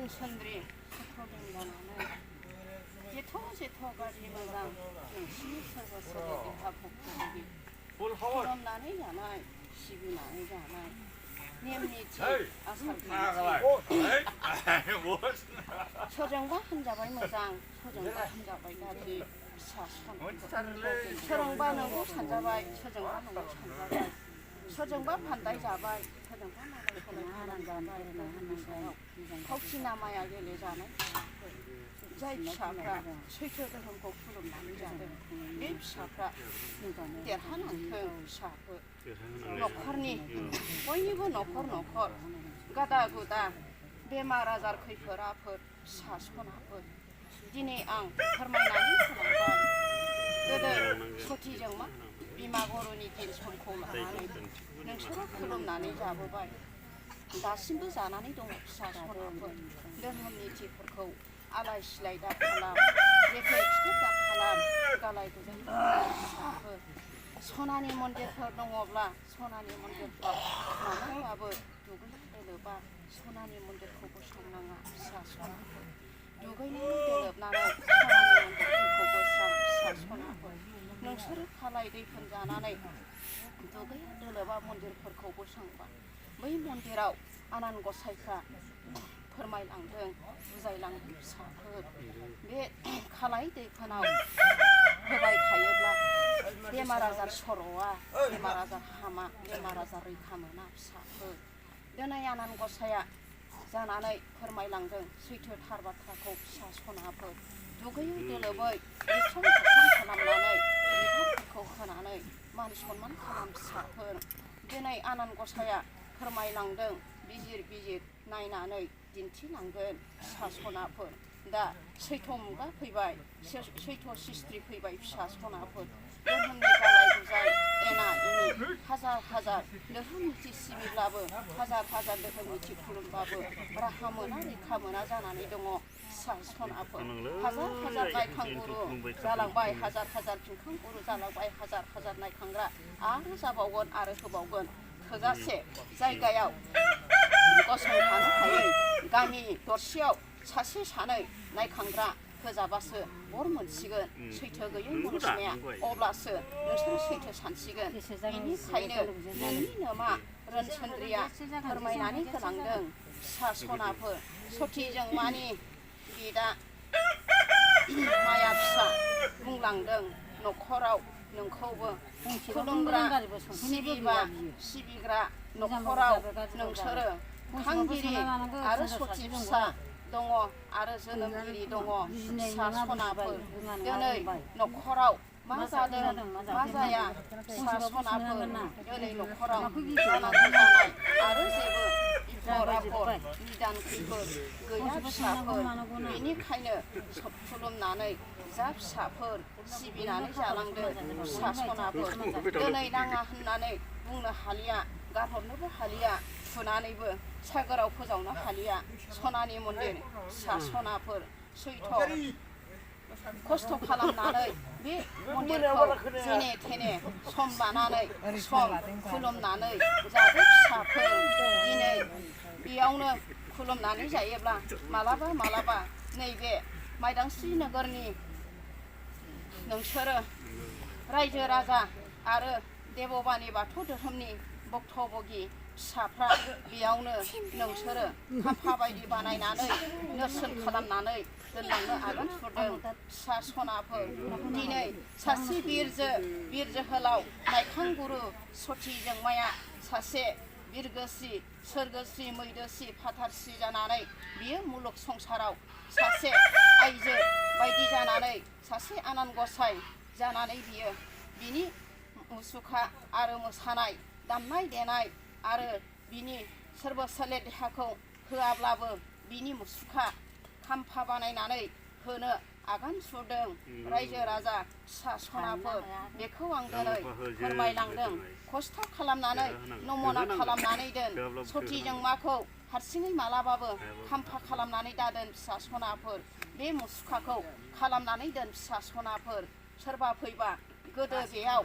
रोनसोन्द्रि सथ्र'दिन जानानै जेथ' गाज्रि मोजां नोंसिनि सोरबा सोरबा देहा भक्त'नि खुलुमनानै जानाय सिबिनानै जानाय नेम निथि आसार खान्थि सोरजोंबा होनजाबाय मोजां सोरजोंबा होनजाबाय गाज्रि फिसा सोरजोंबा नंगौ सानजाबाय सोरजोंबा नंगौ सानजाबाय सोरजोंबा फान्दाय जाबाय सोरजोंबा मालाय जाबाय फावथि नामाया गेलेजानाय जाय फिसाफ्रा सैथो धोरोमखौ खुलुमनानै जादों बे फिसाफ्रा देरहानांथों फिसाफोर न'खरनि बयनिबो न'खर गादा गुदा बेमार आजार खैफोद आफोद फिसा सनाफोर दिनै आं फोरमायनानै होलांबाय गोदो सथिजोंमा बिमा बर'नि दिन समखौ लानानै नोंसोरो खुलुमनानै जाबोबाय दासिमबो जानानै दङ फिसा सनाफोर धोरोम निथिफोरखौ आलाय सिलाय दा खालाम जेखै खिथाब दा खालाम गालाय गुजाय फिसाफोर सनानि मन्दिरफोर दङब्ला सनानि मन्दिरफ्राव माब्लाबाबो दुगैना दोलोबा सनानि मन्दिरखौबो संनाङा फिसा सनाफोर दुगैनानै दोलोबनानै सनानि मन्दिरफोरखौबो स्रां फिसा सनाफोर नोंसोरो खालाय दैफोन जानानै दुगैना दोलोबा मन्दिरफोरखौबो सांबा बै मन्दिराव आनान गसाइफ्रा फोरमायलांदों बुजायलांदों फिसाफोर बे खालाय दैफोनाव होबाय थायोब्ला बेमार आजार सर'आ बेमार आजार हामा बेमार आजार रैखा मोना फिसाफोर दिनै आनान गसाइया जानानै फोरमायलांदों सैथो थार बाथ्राखौ फिसा सनाफोर दुगैयै दोलोबै लिरसन खालामनानै बिबारफोरखौ होनानै मान सनमान खालाम फिसाफोर दिनै आनान गसाइया फोरमायलांदों बिजिर नायनानै दिन्थिलांगोन फिसा सनाफोर दा सैथ' मुगा फैबाय सैथ' सिस्ट्रि फैबाय फिसा सनाफोर धोरोमनि गालाय गुजाय एना एनि हाजार धोरोम निथि सिबिब्लाबो हाजार धोरोम निथि खुलुमबाबो राहा मोना रैखा मोना जानानै दङ फिसा सनाफोर हाजार नायखां गुरु जालांबाय हाजार फिनखां गुरु जालांबाय हाजार नायखांग्रा आरो जाबावगोन आरो होबावगोन थोजासे जायगायाव गसंथानो हायै गामि दरसेयाव सासे सानै नायखांग्रा होजाबासो बर मोनसिगोन सैथो गैयै मनुष्यया अब्लासो नोंसोर सैथो सानसिगोन बेनिखायनो नोंनि नोमा रोनसोन्द्रिया फोरमायनानै होलांदों फिसा सनाफोर सथिजोंमानि बिदा माया फिसा बुंलांदों न'खराव नोंखौबो खुलुमग्रा सिबिग्रा न'खराव नोंसोरो खांगिरि आरो सथि फिसा दङ आरो जोनोमगिरि दङ फिसा सनाफोर दिनै न'खराव मा जादों मा जाया फिसा सनाफोर दिनै न'खराव जानांगौ जानाय आरो जेबो बिफद निदान खैफोद गैया फिसाफोर बेनिखायनो खुलुमनानै जा फिसाफोर सिबिनानै जालांदो फिसा सनाफोर दिनै नाङा होननानै बुंनो हालिया गारहरनोबो हालिया फुनानैबो सागोराव फोजावनो हालिया सनानि मन्दिर फिसा सनाफोर सैथ' खस्थ' खालामनानै बे मन्दिरखौ जेने थेने सम लानानै सम खुलुमनानै जादो फिसाफोर दिनै बेयावनो खुलुमनानै जायोब्ला मालाबा नैबे माइदांस्रि नोगोरनि नोंसोरो रायजो राजा आरो देबबानि बाथौ धोरोमनि भक्त भगि फिसाफ्रा बेयावनो नोंसोरो खाम्फा बायदि बानायनानै नेरसोन खालामनानै दोनलांनो आगान सुरदों फिसा सनाफोर दिनै सासे बिर जोहोलाव नायखां गुरु सथिजोंमाया सासे बिरगोस्रि सोरगोस्रि मैदोस्रि फाथारस्रि जानानै बियो मुलुग संसाराव सासे आइजो बायदि जानानै सासे आनान गसाइ जानानै बियो बिनि मुसुखा आरो मोसानाय दामनाय देनाय आरो बिनि सोरबा सोले देहाखौ होआब्लाबो बिनि मुसुखा खाम्फा बानायनानै होनो आगान सुरदों रायजो राजा फिसा सनाफोर बेखौ आं दिनै फोरमायलांदों खस्थ' खालामनानै नमना खालामनानै दोन सथिजोंमाखौ हारसिङै मालाबाबो खाम्फा खालामनानै दादोन फिसा सनाफोर बे मुसुखाखौ खालामनानै दोन फिसा सनाफोर सोरबा फैबा गोदो बेयाव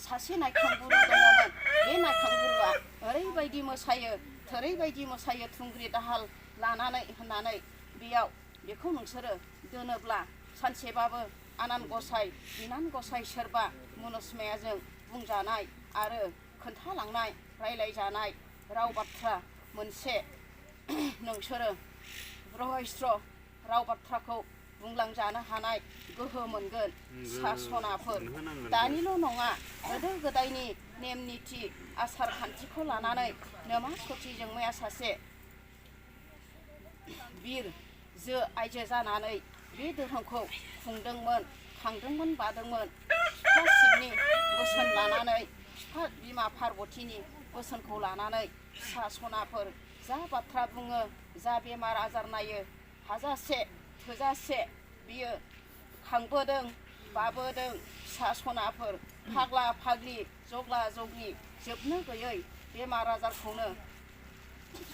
सासे नायखां गुरु दङमोन बे नायखां गुरुआ ओरैबायदि मोसायो थोरैबायदि मोसायो थुंग्रि दाहाल लानानै होननानै बेयाव बेखौ नोंसोरो दोनोब्ला सानसेबाबो आनान गसाइ बिनान गसाइ सोरबा मुनुसमायाजों बुंजानाय आरो खोन्थालांनाय रायलायजानाय राव बाथ्रा मोनसे नोंसोरो रहस्य राव बाथ्राखौ बुंलांजानो हानाय गोहो मोनगोन सासनाफोर दानिल' नङा गोदो गोदायनि नेम निथि आसार खान्थिखौ लानानै नोमा सथिजोंमाया सासे बिर जो आइजो जानानै बे धोरोमखौ खुंदोंमोन खांदोंमोन बादोंमोन बिफा शिबनि बोसोन लानानै बिफा बिमा पार्बतीनि बोसोनखौ लानानै सासनाफोर जा बाथ्रा बुङो जा बेमार आजार नायो हाजासे थोजासे बियो खांबोदों बाबोदों सासनाफोर फाग्ला फाग्लि जग्ला जग्लि जोबनो गैयै बेमार आजारखौनो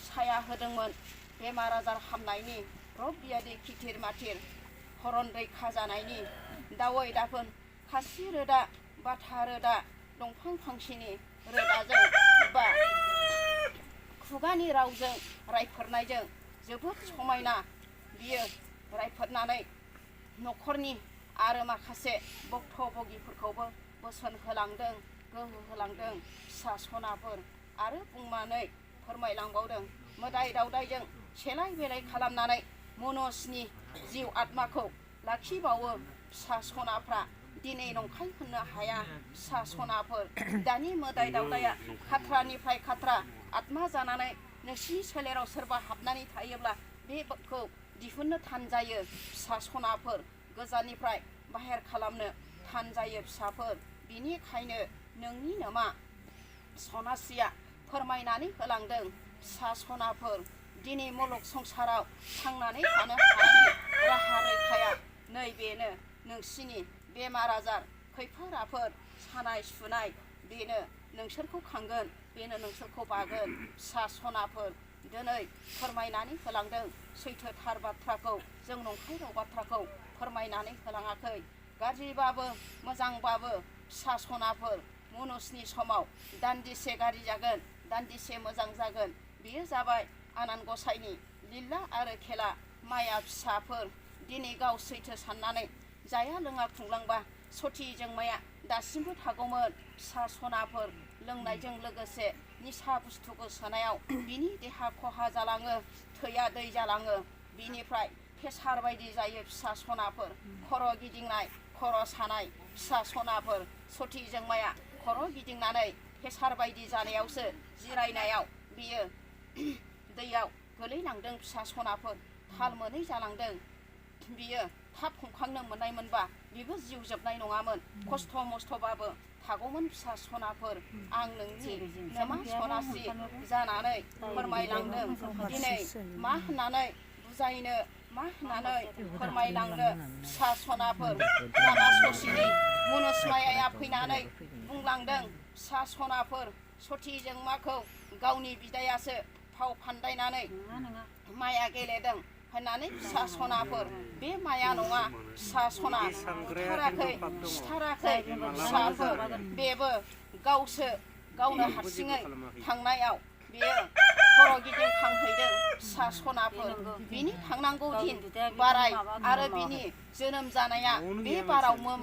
साया होदोंमोन बेमार आजार हामनायनि रग बियादि खिथिर माथिर हरन रैखा जानायनि दावै दाफोन खासि रोदा बाथा रोदा दंफां फांसेनि रोदाजों बा खुगानि रावजों रायफोरनायजों जोबोद समायना बियो रायफोरनानै न'खरनि आरो माखासे भक्त भगिफोरखौबो बोसोन होलांदों गोहो होलांदों सासनाफोर आरो बुंनानै फोरमायलांबावदों मोदाय दावदायजों सेलाय बेलाय खालामनानै मनुसनि जिउ आत्माखौ लाखिबावो सासनाफ्रा दिनै नंखाय होननो हाया सासनाफोर दानि मोदाय दावदाया खाथ्रानिफ्राय खाथ्रा आत्मा जानानै नोंसिनि सोलेराव सोरबा हाबनानै थायोब्ला बेखौ दिहुननो थान जायो सासनाफोर गोजाननिफ्राय बाहेर खालामनो थान जायो फिसाफोर बिनिखायनो नोंनि नोमा सनास्रिया फोरमायनानै होलांदों सासनाफोर दिनै मुलुग संसाराव थांनानै थानो हानायनि राहा रैखाया नैबेनो नोंसिनि बेमार आजार खैफोद आफोद सानाय सुनाय बेनो नोंसोरखौ खांगोन बेनो नोंसोरखौ बागोन सासनाफोर दिनै फोरमायनानै होलांदों सैथो थार बाथ्राखौ जों नंखाय राव बाथ्राखौ फोरमायनानै होलाङाखै गाज्रिबाबो मोजांबाबो सासनाफोर मनुसनि समाव दान्दिसे गाज्रि जागोन दान्दिसे मोजां जागोन बेयो जाबाय आनान गसाइनि लीला आरो खेला माया फिसाफोर दिनै गाव सैथो साननानै जाया लोङा खुंलांबा सथिजोंमाया दासिमबो थागौमोन सासनाफोर लोंनायजों लोगोसे निसा बुस्थुखौ सोनायाव बिनि देहा खहा जालाङो थैया दै जालाङो बिनिफ्राय प्रेसार बायदि जायो सासनाफोर खर' गिदिंनाय खर' सानाय सासनाफोर सथिजोंमाया खर' गिदिंनानै प्रेसार बायदि जानायावसो जिरायनायाव बियो दैयाव गोलैलांदों सासनाफोर थाल मोनै जालांदों बियो थाब हमखांनो मोननायमोनबा बेबो जिउ जोबनाय नङामोन खस्थ' मस्थ'बाबो थागौमोन सासनाफोर आं नोंनि नोमा सनास्रि जानानै फोरमायलांदों दिनै मा होननानै बुजायनो मा होननानै फोरमायलांनो सासनाफोर लामा ससेनि मुनुसमायाया फैनानै बुंलांदों सासनाफोर सथिजोंमाखौ गावनि बिदायासो फाव फान्दायनानै माया गेलेदों होननानै सासनाफोर बे माया नङा सासना बुथाराखै सिथाराखै फिसाफोर बेबो गावसो गावनो हारसिङै थांनायाव बेयो खर' गिदिंखांहैदों सासनाफोर बिनि थांनांगौ दिन बाराय आरो बिनि जोनोम जानाया बे बारावमोन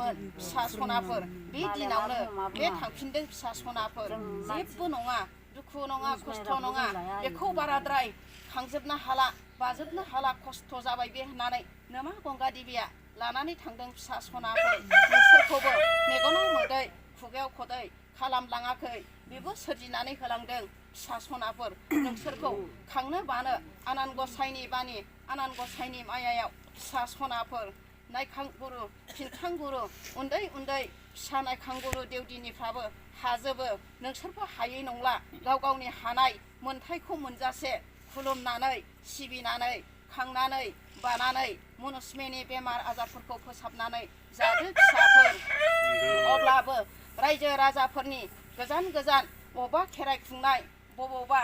सासनाफोर बे दिनावनो बे थांफिनदों सासनाफोर जेबो नङा दुखु नङा खस्थ' नङा बेखौ बाराद्राय खांजोबनो हाला बाजोबनो हाला खस्थ' जाबाय बे होननानै नोमा गंगा देबिया लानानै थांदों सासनाफोर नोंसोरखौबो मेगनाव मोदै खुगायाव खदै खालामलाङाखै बेबो सोरजिनानै होलांदों सासनाफोर नोंसोरखौ खांनो बानो आनान गसाइनि बानि आनान गसाइनि मायायाव सासनाफोर नायखां गुरु फिनखां गुरु उन्दै उन्दै फिसा नायखां गुरु देवदिनिफ्राबो हाजोबो नोंसोरबो हायै नंला गाव गावनि हानाय मोनथायखौ मोनजासे खुलुमनानै सिबिनानै खांनानै बानानै मुनुसमेनि बेमार आजारफोरखौ फोसाबनानै जादो फिसाफोर अब्लाबो रायजो राजाफोरनि गोजान गोजान बबेबा खेराइ खुंनाय बबावबा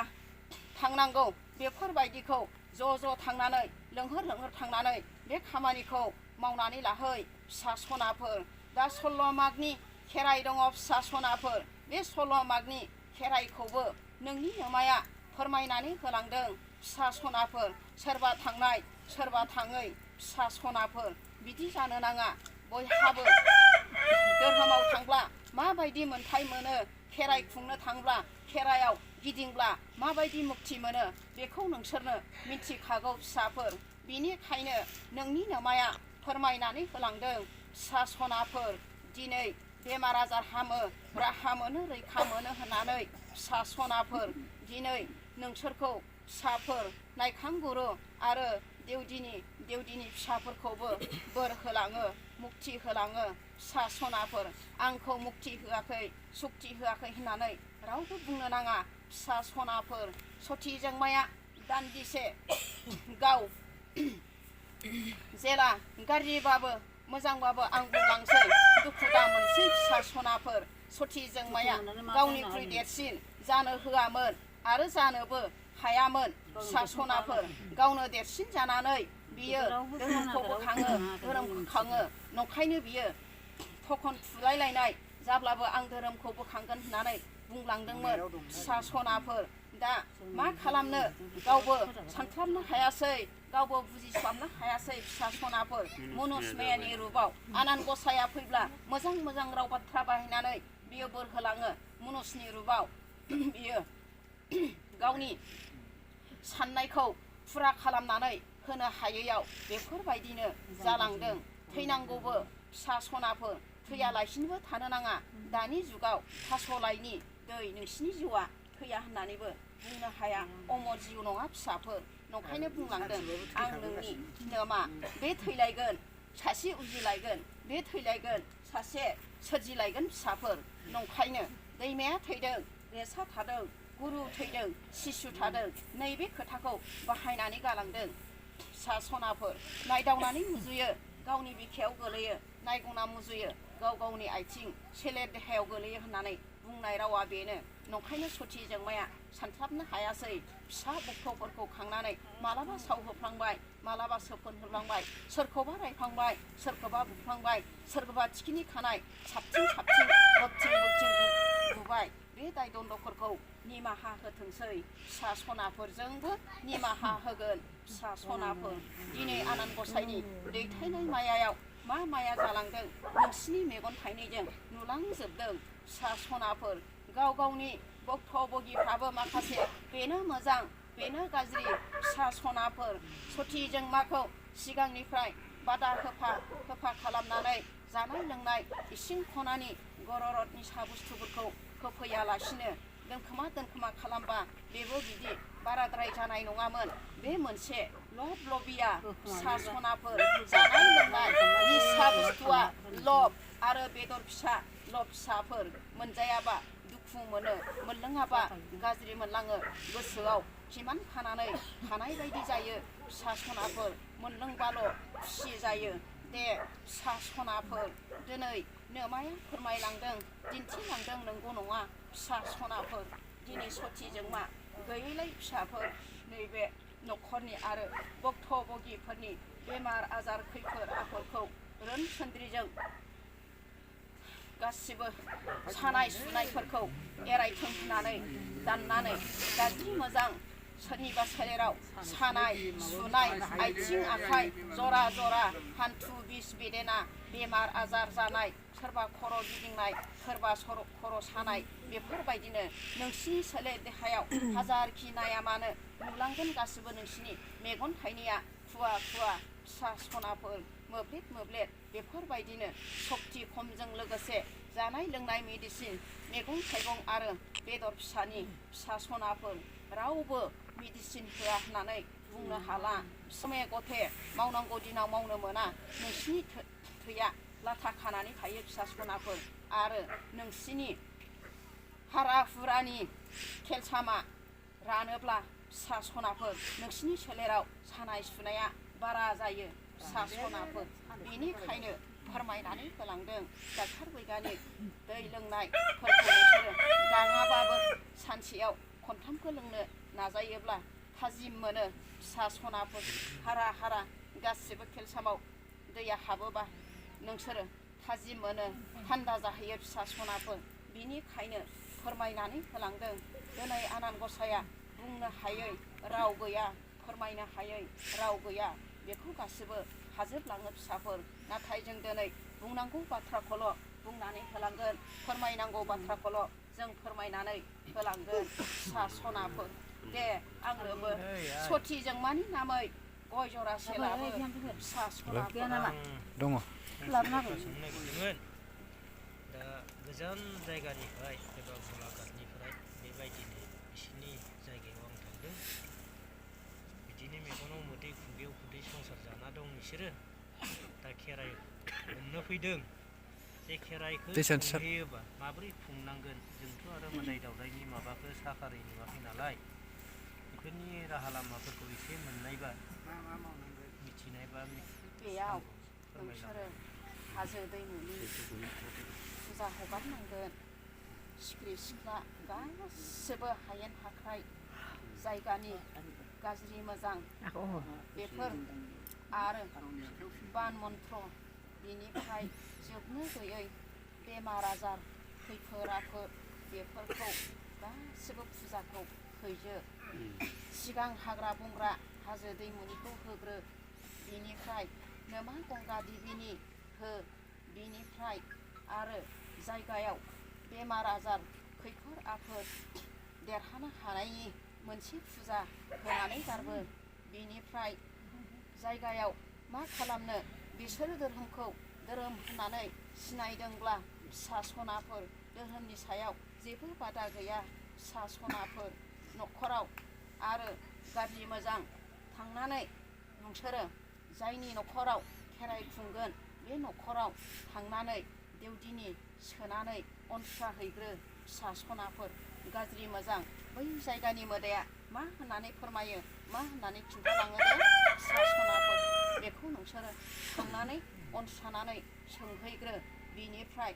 थांनांगौ बेफोरबायदिखौ ज' थांनानै लोंहोर लोंहोर थांनानै बे खामानिखौ मावनानै लाहै सासनाफोर दा 16 मागनि खेराइ दङ सासनाफोर बे 16 मागनि खेराइखौबो नोंनि नोमाया फोरमायनानै होलांदों फिसा सनाफोर सोरबा थांनाय सोरबा थाङै फिसा सनाफोर बिदि जानो नाङा बयहाबो धोरोमाव थांब्ला माबायदि मोन्थाय मोनो खेराइ खुंनो थांब्ला खेराइयाव गिदिंब्ला माबायदि मुक्ति मोनो बेखौ नोंसोरनो मिथिखागौ फिसाफोर बिनिखायनो नोंनि नोमाया फोरमायनानै होलांदों फिसा सनाफोर दिनै बेमार आजार हामो राहा मोनो रैखा मोनो होननानै फिसा सनाफोर दिनै नोंसोरखौ फिसाफोर नायखां गुरु आरो देवदिनि फिसाफोरखौबो बोर होलाङो मुक्ति होलाङो फिसा सनाफोर आंखौ मुक्ति होआखै सुक्ति होआखै होननानै रावबो बुंनो नाङा फिसा सनाफोर सथिजोंमाया दान्दिसे गाव जेला गाज्रिबाबो मोजांबाबो आं बुंलांसै दुखु दा मोनसै फिसा सनाफोर सथिजोंमाया गावनिख्रुइ देरसिन जानो होआमोन आरो जानोबो हायामोन फिसा सनाफोर गावनो देरसिन जानानै बियो धोरोमखौ बोखाङो धोरोम बोखाङो नंखायनो बियो थखन थुलायलायनाय जाब्लाबो आं धोरोमखौ बोखांगोन होननानै बुंलांदोंमोन फिसा सनाफोर दा मा खालामनो गावबो सानस्लाबनो हायासै गावबो बुजिस्लाबनो हायासै फिसा सनाफोर मनुस मायानि रुपाव आनान गसाया फैब्ला मोजां राव बाथ्रा बाहायनानै बियो बोर होलाङो मनुसनि रुपाव बियो गावनि साननायखौ फुरा खालामनानै होनो हायैयाव बेफोरबायदिनो जालांदों थैनांगौबो फिसा सनाफोर थैयालासिनोबो थानो नाङा दानि जुगाव थास'लायनि दै नोंसिनि जिउआ थैया होननानैबो बुंनो हाया अमर जिउ नङा फिसाफोर नंखायनो बुंलांदों आं नोंनि नोमा बे थैलायगोन सासे उजिलायगोन बे थैलायगोन सासे सोरजिलायगोन फिसाफोर नंखायनो दैमाया थैदों रेसा थादों गुरु थैदों सिसु थादों नैबे खोथाखौ बाहायनानै गालांदों फिसा सनाफोर नायदावनानै मुजुयो गावनि बिखायाव गोलैयो नायगंना मुजुयो गाव गावनि आथिं सेलेर देहायाव गोलैयो होननानै बुंनाय रावा बेनो नंखायनो सथिजोंमाया सानस्लाबनो हायासै फिसा बक्थ'फोरखौ खांनानै मालाबा सावहोफ्लांबाय मालाबा सोफोन होफ्लांबाय सोरखौबा रायफ्लांबाय सोरखौबा बुफ्लांबाय सोरखौबा थिखिनि खानाय साबथिं बोबथिं बुबाय बे दाय दन्द'फोरखौ निमाहा होथोंसै फिसा सनाफोरजोंबो निमाहा होगोन फिसा सनाफोर दिनै आनान गसाइनि दैथायनाय मायायाव मा माया जालांदों नोंसिनि मेगन थाइनैजों नुलांजोबदों फिसा सनाफोर गाव गावनि बक्थ' बगिफ्राबो माखासे बेनो मोजां बेनो गाज्रि फिसा सनाफोर सथिजोंमाखौ सिगांनिफ्राय बादा होफा खालामनानै जानाय लोंनाय इसिं खनानि गररद निसा बुस्थुफोरखौ होफैयालासिनो दोनखोमा खालामबा बेबो बिदि बाराद्राय जानाय नङामोन बे मोनसे लबिया फिसा सनाफोर जानाय लोंनाय निसा बुस्थुआ लब आरो बेदर फिसा लब फिसाफोर मोनजायाबा दुखु मोनो मोनलोङाबा गाज्रि मोनलाङो गोसोआव खिमान खानानै थानाय बायदि जायो फिसा सनाफोर मोनलोंबाल' खुसि जायो दे फिसा सनाफोर दिनै नोमाया फोरमायलांदों दिन्थिलांदों नंगौ नङा फिसा सनाफोर दिनै सथिजोंमा गैयैलाय फिसाफोर नैबे न'खरनि आरो बक्थ' बगिफोरनि बेमार आजार खैफोद आफोदखौ रोनसोन्द्रिजों गासिबो सानाय सुनायफोरखौ एरायथों होननानै दाननानै गाज्रि मोजां सोरनिबा सोलेराव सानाय सुनाय आथिं आखाइ जरा हान्थु बिस बेदेना बेमार आजार जानाय सोरबा खर' गिदिंनाय सोरबा खर' सानाय बेफोरबायदिनो नोंसिनि सोलेर देहायाव हाजारखि नाया मानो नुलांगोन गासिबो नोंसिनि मेगन थाइनैया खुवा फिसा सनाफोर मोब्लेद बेफोरबायदिनो सक्ति खमजों लोगोसे जानाय लोंनाय मेडिसिन मैगं थाइगं आरो बेदर फिसानि फिसा सनाफोर रावबो मेडिसिन होआ होननानै बुंनो हाला समय गथे मावनांगौ दिनाव मावनो मोना नोंसिनि थैया लाथा खानानै थायो फिसा सनाफोर आरो नोंसिनि हारा हुरानि केलसामा रानोब्ला फिसा सनाफोर नोंसिनि सोलेराव सानाय सुनाया बारा जायो फिसा सनाफोर बेनिखायनो फोरमायनानै होलांदों डाक्टार बैगानिक दै लोंनायफोरखौ नोंसोरो गाङाबाबो सानसेयाव खनथामखौ लोंनो नाजायोब्ला थाजिम मोनो फिसा सनाफोर हारा गासिबो केलसामाव दैया हाबोबा नोंसोरो थाजिम मोनो थान्दा जाहैयो फिसा सनाफोर बिनिखायनो फोरमायनानै होलांदों दिनै आनान गसाया बुंनो हायै राव गैया फोरमायनो हायै राव गैया बेखौ गासिबो हाजोबलाङो फिसाफोर नाथाय जों दिनै बुंनांगौ बाथ्राखौल' बुंनानै होलांगोन फोरमायनांगौ बाथ्राखौल' जों फोरमायनानै होलांगोन फिसा सनाफोर दे आंनोबो सथिजोंमानि नामै गय जरासे लाबो फिसा सनाफोर दङ दा गोजान जायगानिफ्राय एबा गलाघाटनिफ्राय बेबायदिनो बिसिनि जायगायाव आं थांदों बिदिनो मेगनाव मोदै खुगायाव खुदै संसार जाना दं बिसोरो दा खेराइ हमनो फैदों जे खेराइखौ खुंहैयोबा माबोरै खुंनांगोन जोंथ' आरो मोदाय दावदायनि माबाखौ साखारै नुवाखै नालाय बेफोरनि राहा लामाफोरखौ एसे मोननायबा मिथिनायबा बेयाव नोंसोरो हाजो दैमुनि फुजा हगारनांगोन सिख्रि सिख्ला गासिबो हायेन हाख्राइ जायगानि गाज्रि मोजां बेफोर आरो बान मन्त्र बिनिफ्राय जोबनो गैयै बेमार आजार खैफोद आफोद बेफोरखौ गासिबो फुजाखौ हैजो सिगां हाग्रा बंग्रा हाजो दैमुनिखौ होग्रो बिनिफ्राय नोमा गंगा देबिनि हो बिनिफ्राय आरो जायगायाव बेमार आजार खैफोद आफोद देरहानो हानायनि मोनसे फुजा होनानै गारबो बिनिफ्राय जायगायाव मा खालामनो बिसोर धोरोमखौ धोरोम होननानै सिनायदोंब्ला फिसा सनाफोर धोरोमनि सायाव जेबो बादा गैया फिसा सनाफोर न'खराव आरो गाज्रि मोजां थांनानै नोंसोरो जायनि न'खराव खेराइ खुंगोन बे न'खराव थांनानै देउदिनि सोनानै अनस्रा हैग्रो फिसा सनाफोर गाज्रि मोजां बै जायगानि मोदाया मा होननानै फोरमायो मा होननानै खिन्थालाङो दे फिसा सनाफोर बेखौ नोंसोरो थांनानै अनस्रानानै सोंहैग्रो बिनिफ्राय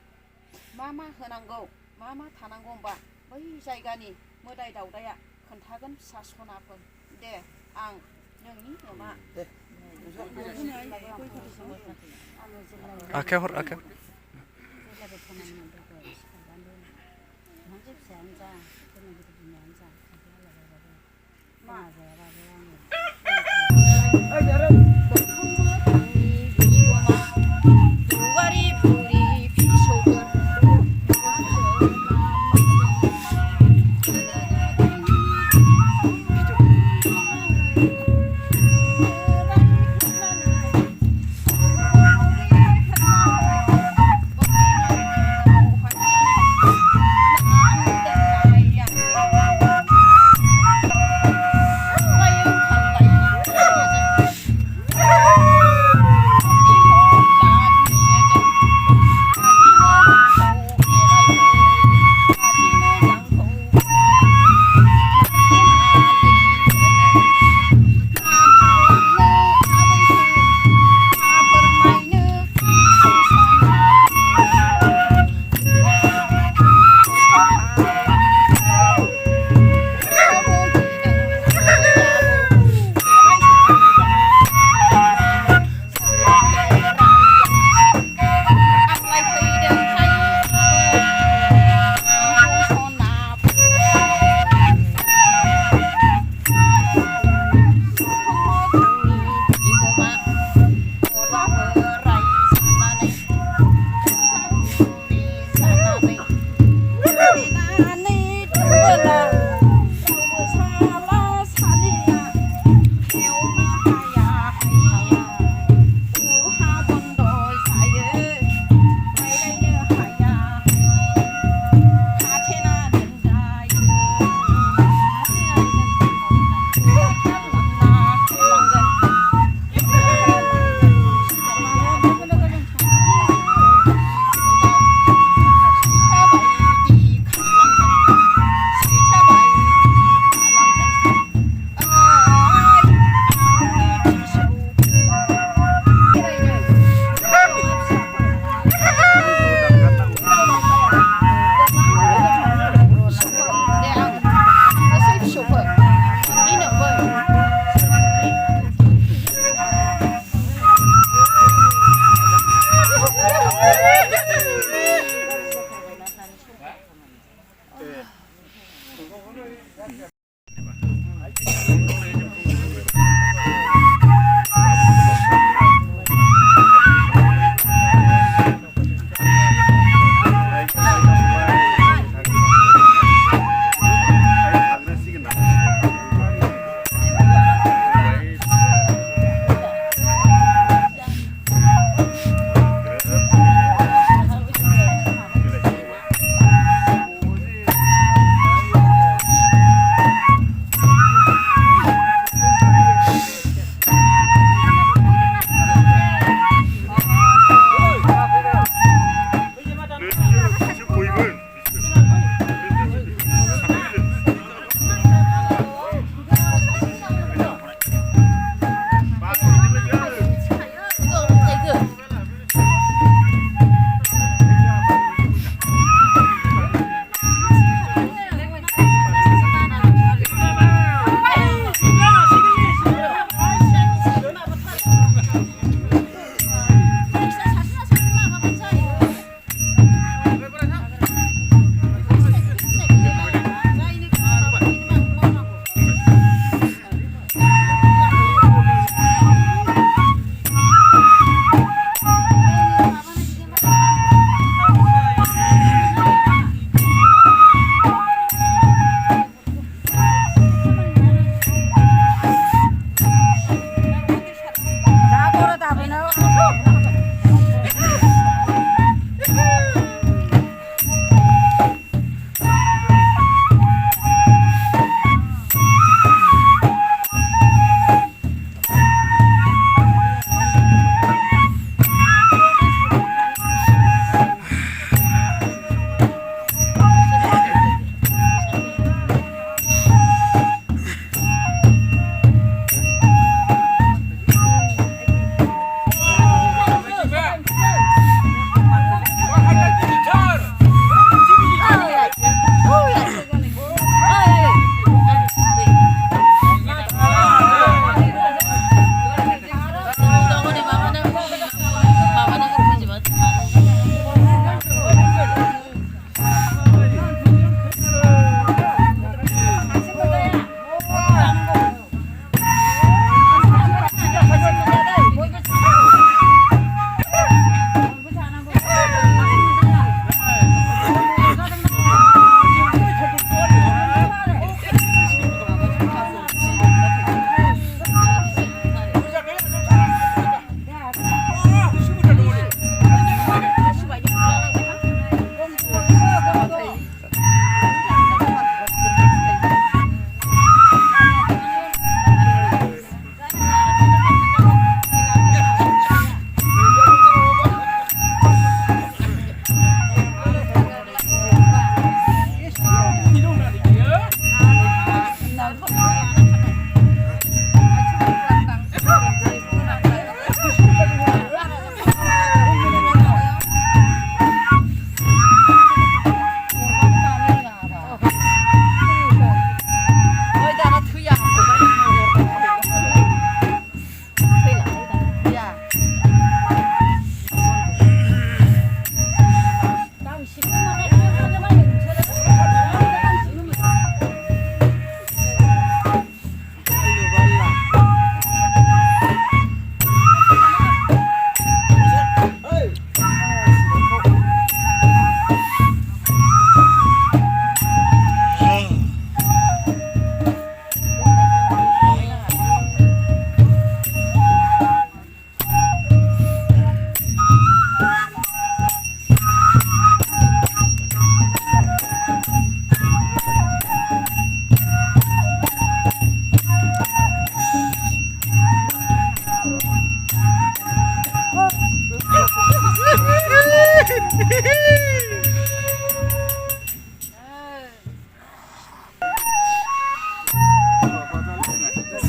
मा होनांगौ मा थानांगौ होनबा बै जायगानि मोदाय दावदाया खोन्थागोन फिसा सनाफोर दे आं नोंनि नोमा आखायाव हर आखायाव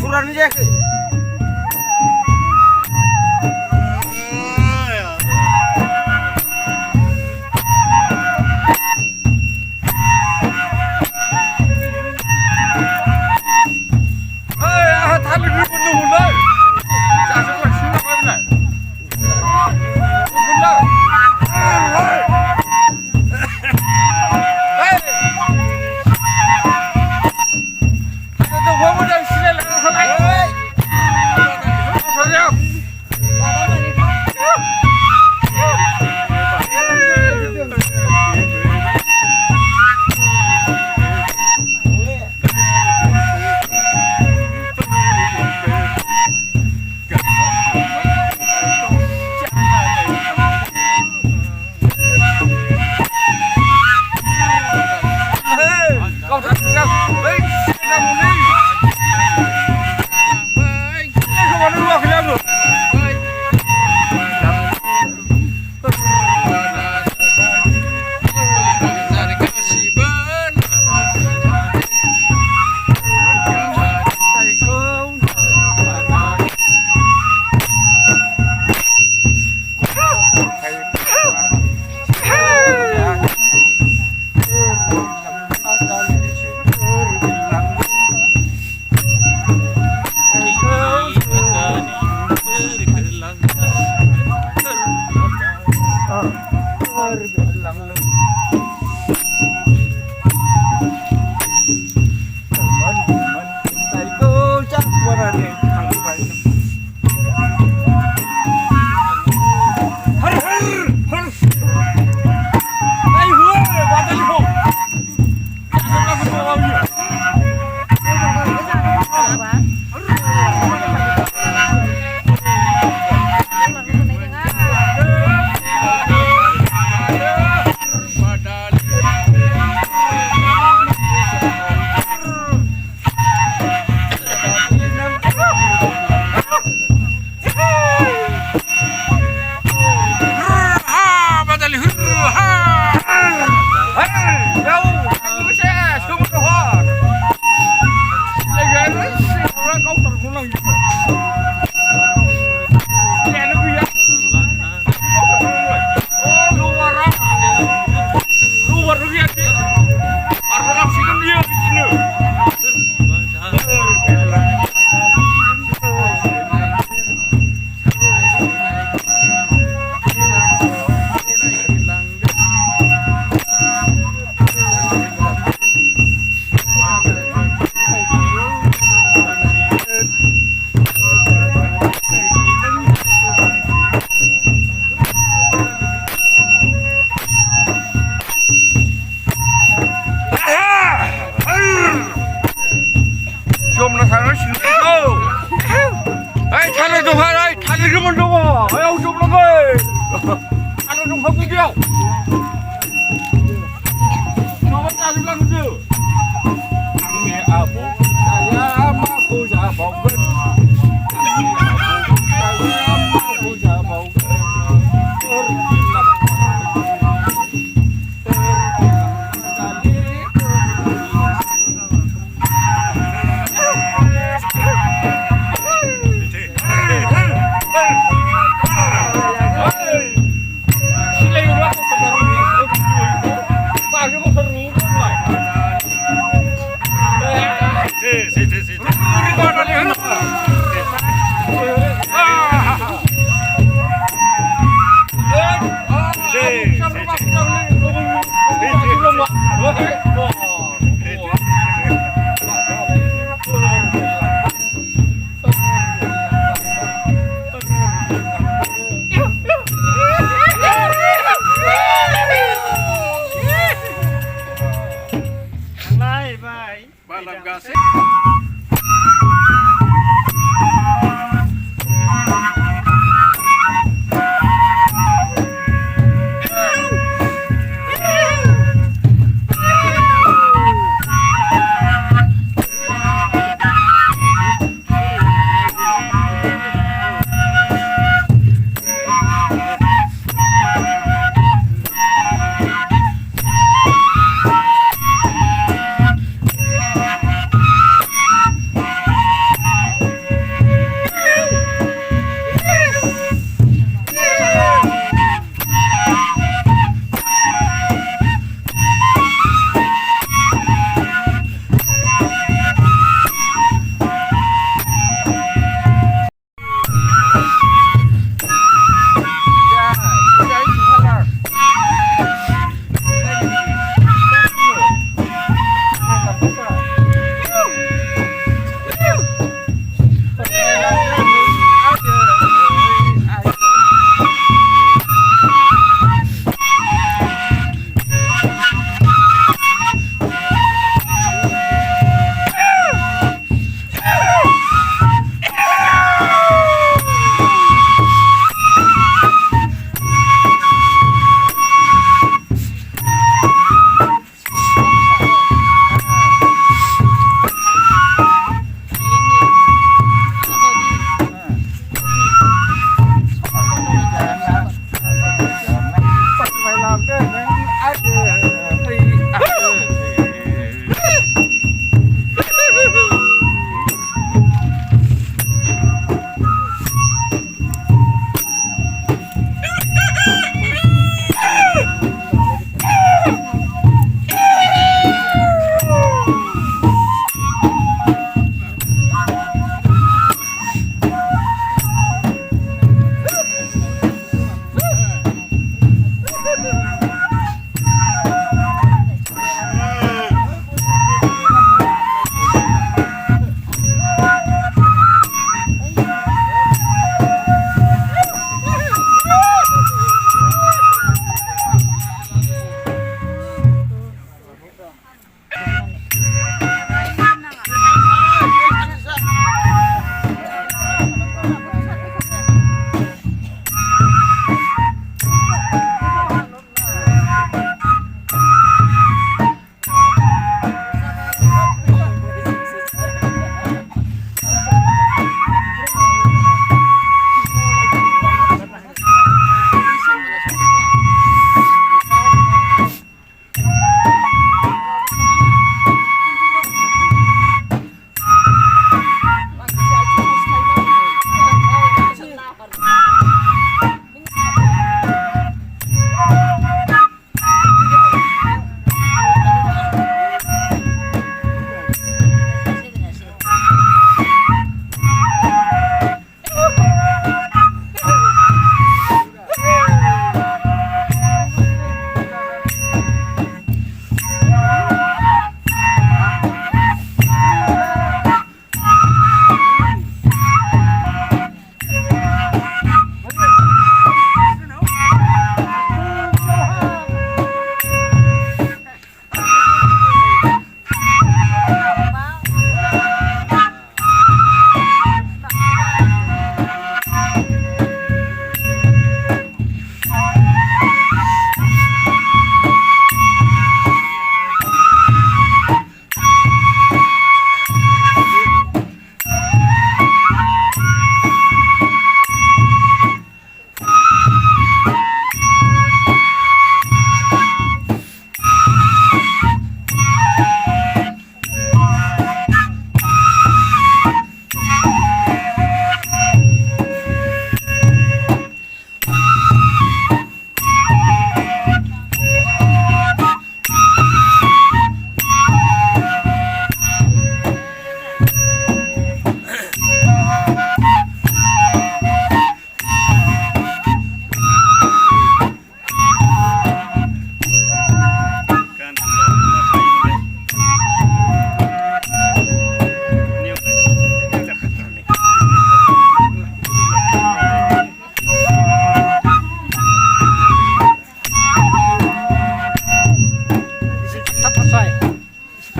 Kurangnya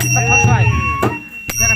Sothijwngma jaga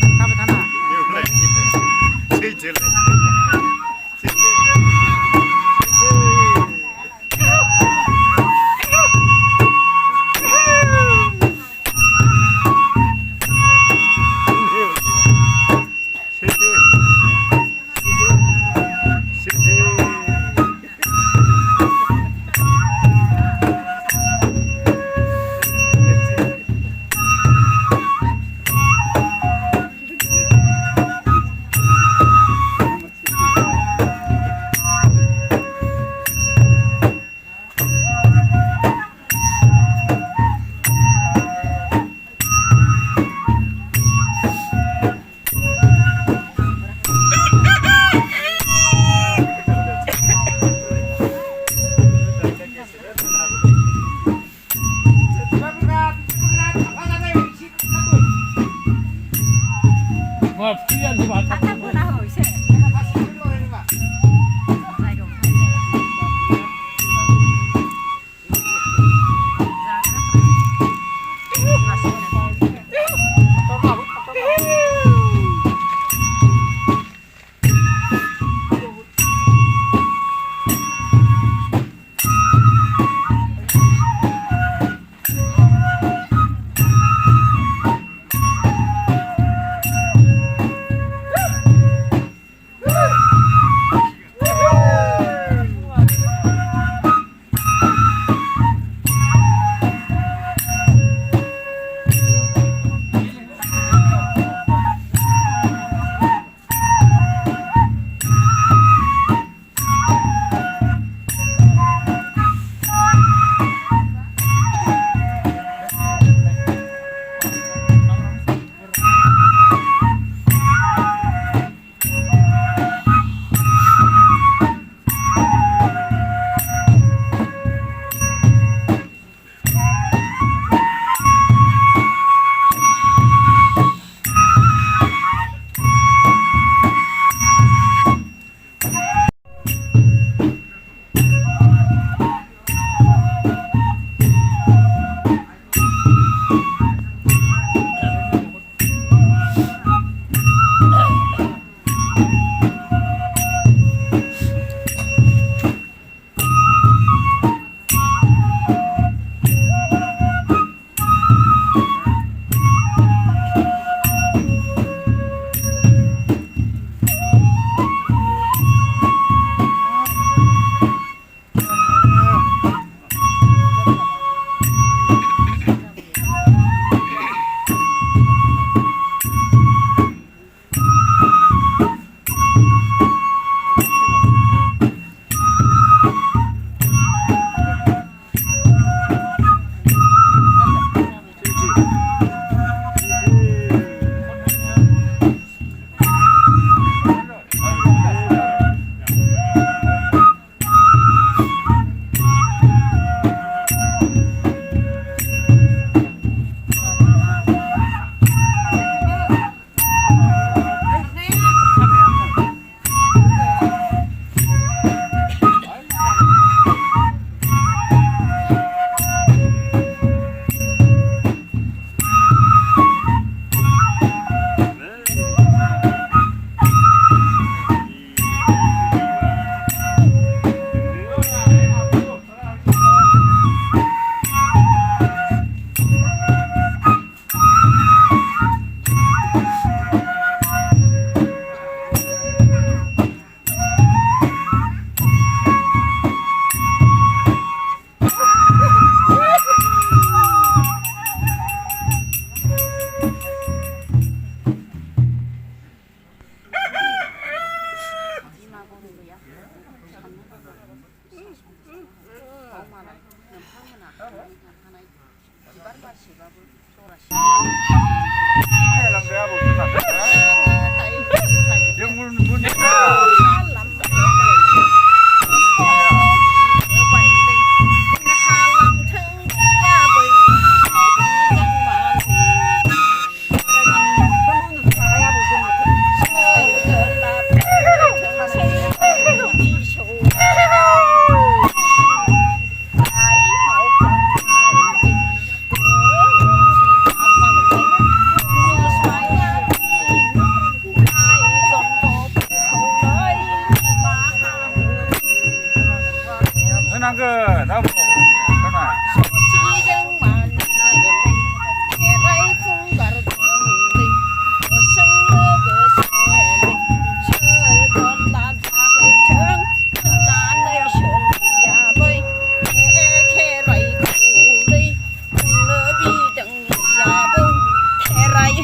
थांबाय थाना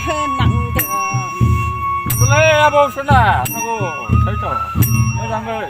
boleh apa sudah aku saya tahu sampai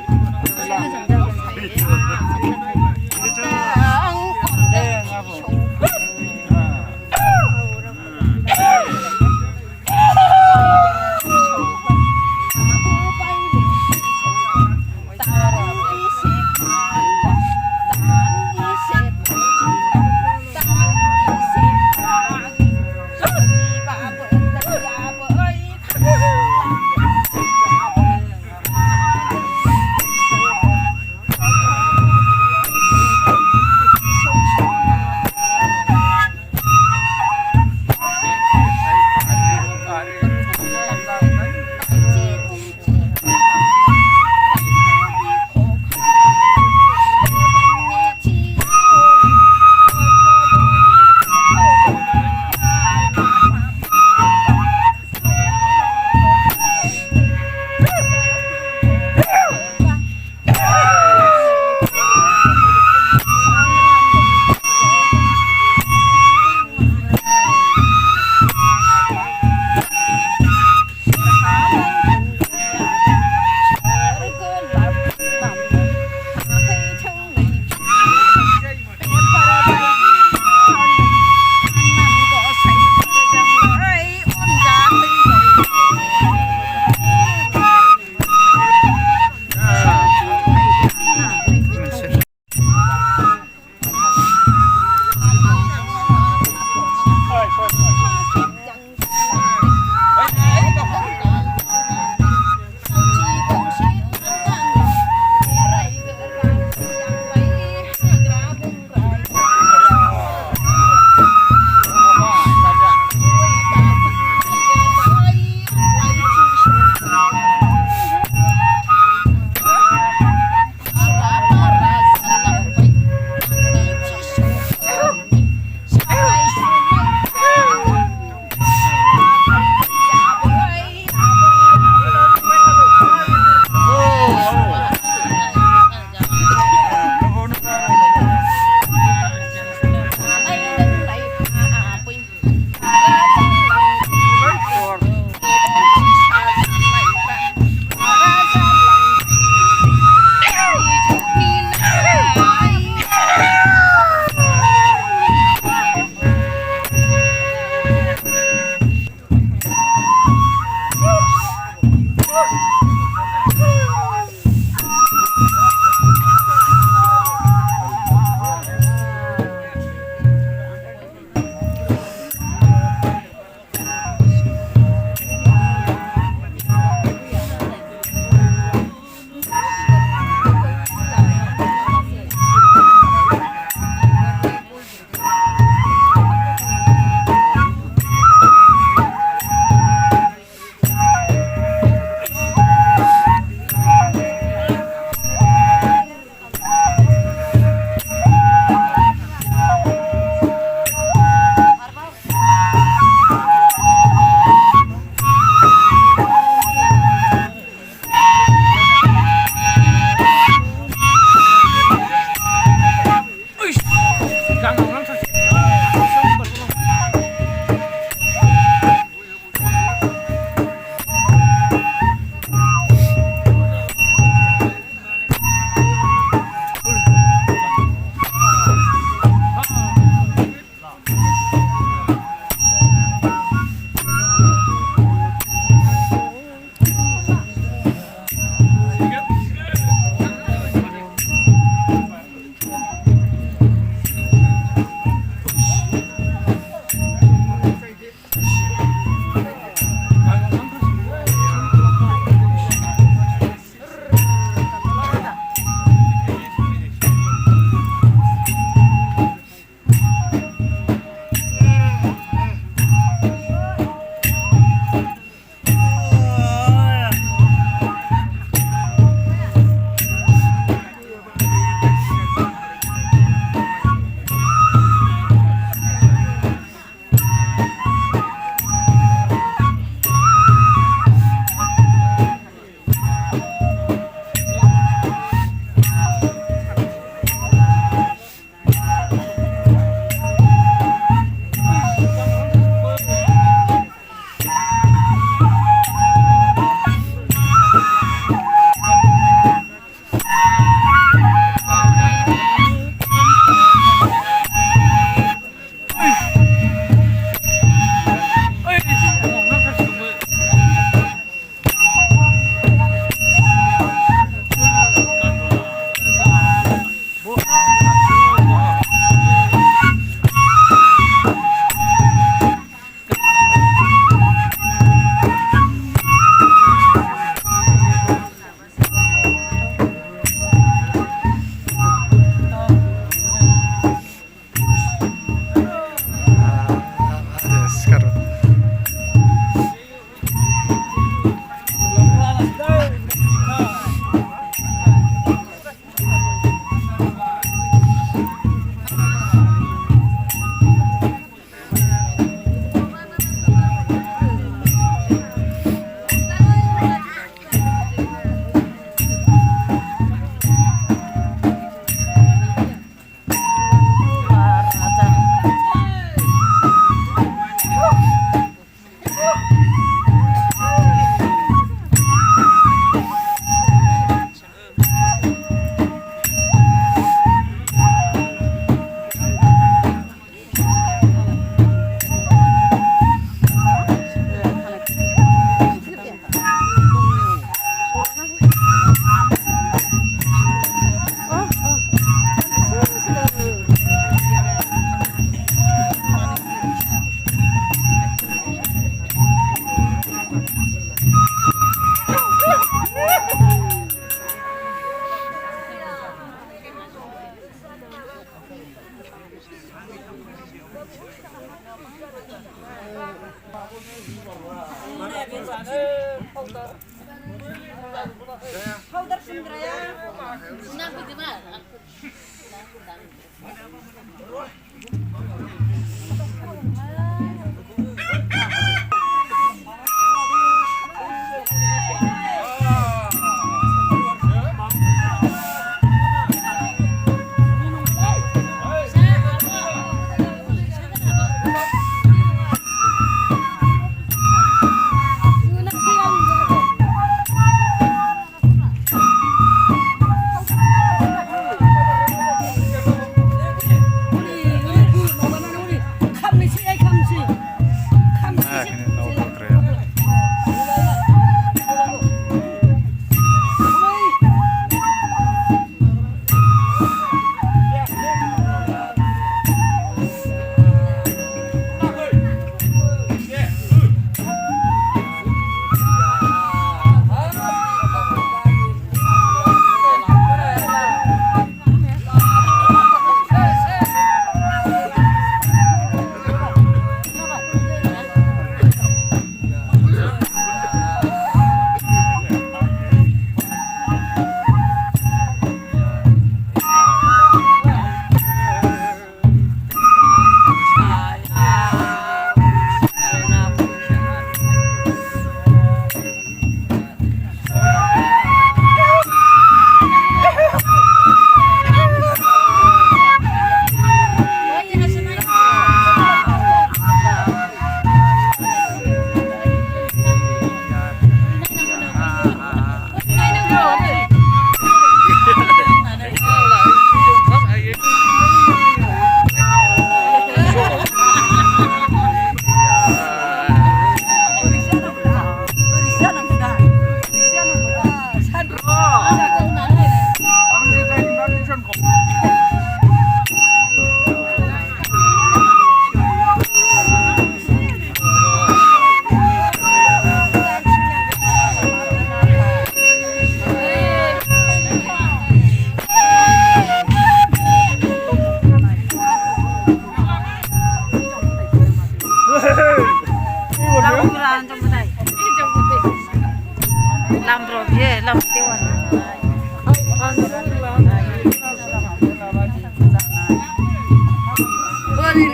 Powder sendiri ya.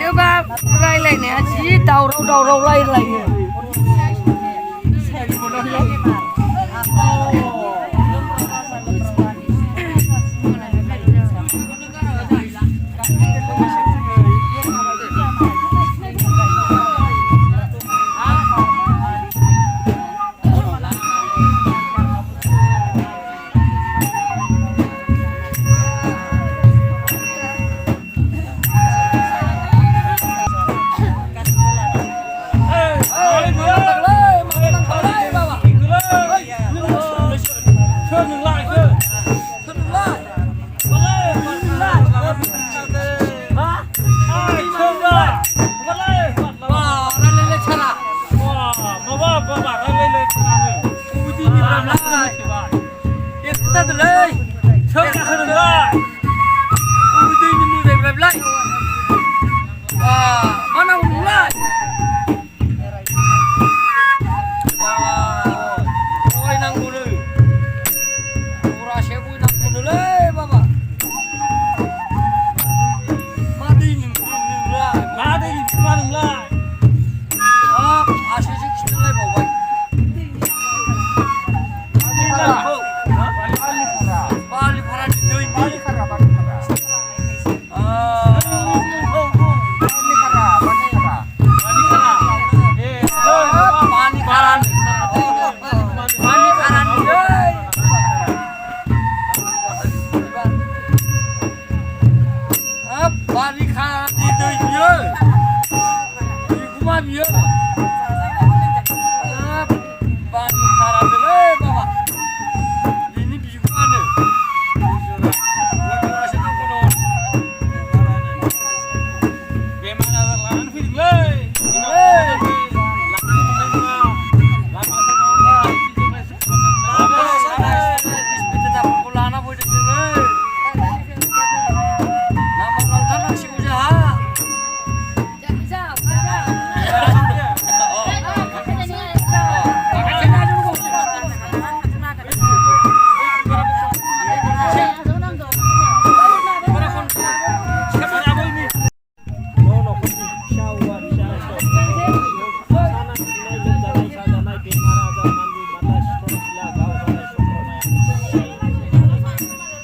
Nếu ba gai lại nè chỉ đầu lay lại nè. लोमजानाय साजानाय बेमार आजार मानलु मानला सिथर सिला गावजानाय सख्रनाय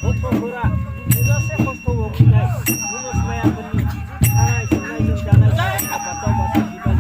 गथ'फोरा थोजासे खस्थ' भुगिनाय मुनुस मायाफोरनि थानाय संनाय लोमजानाय आबादाव बाथौ बिबार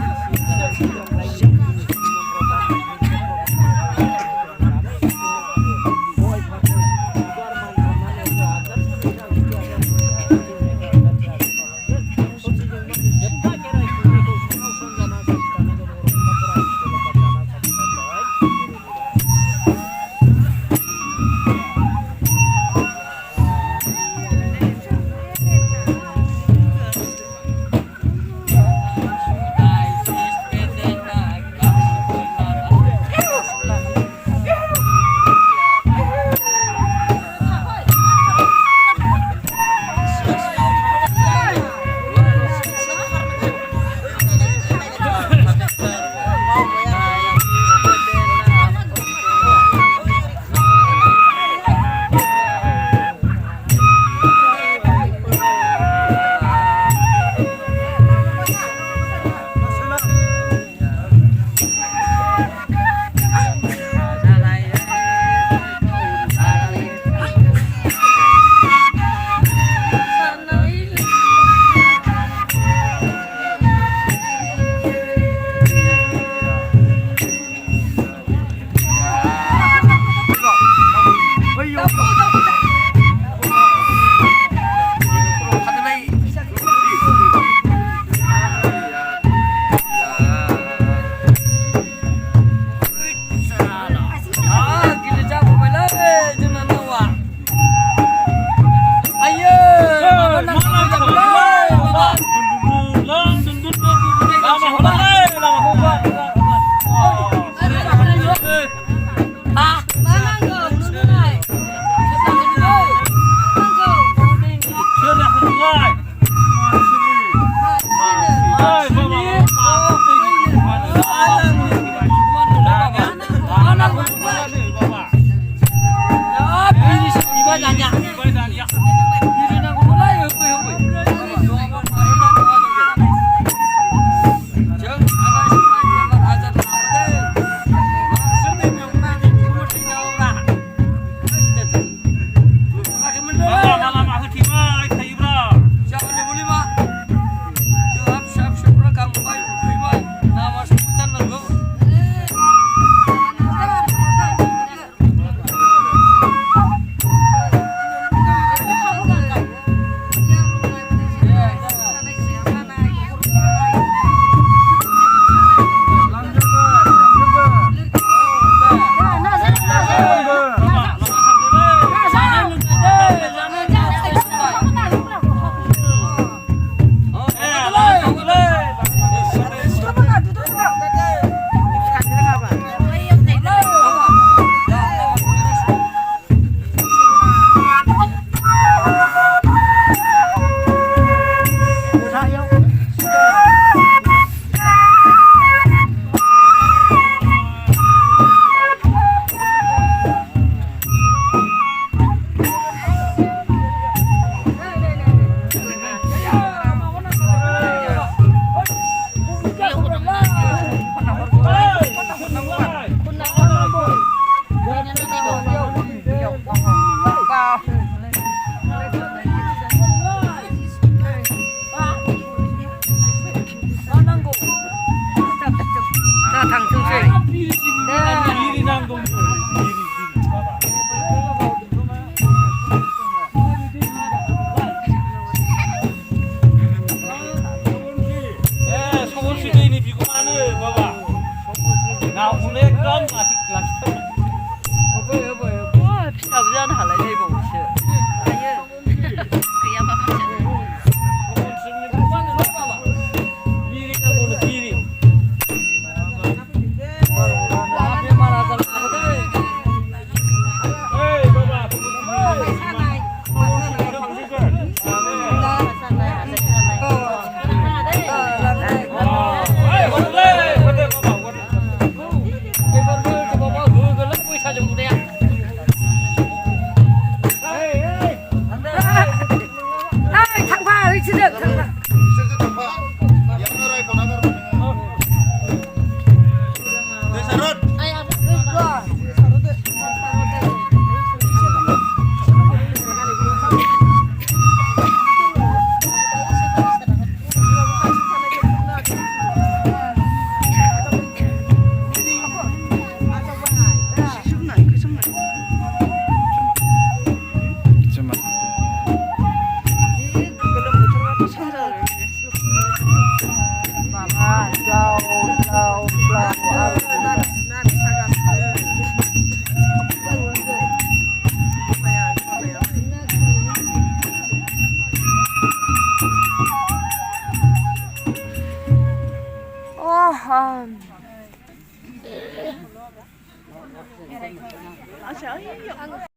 बेरायखांबाय लासै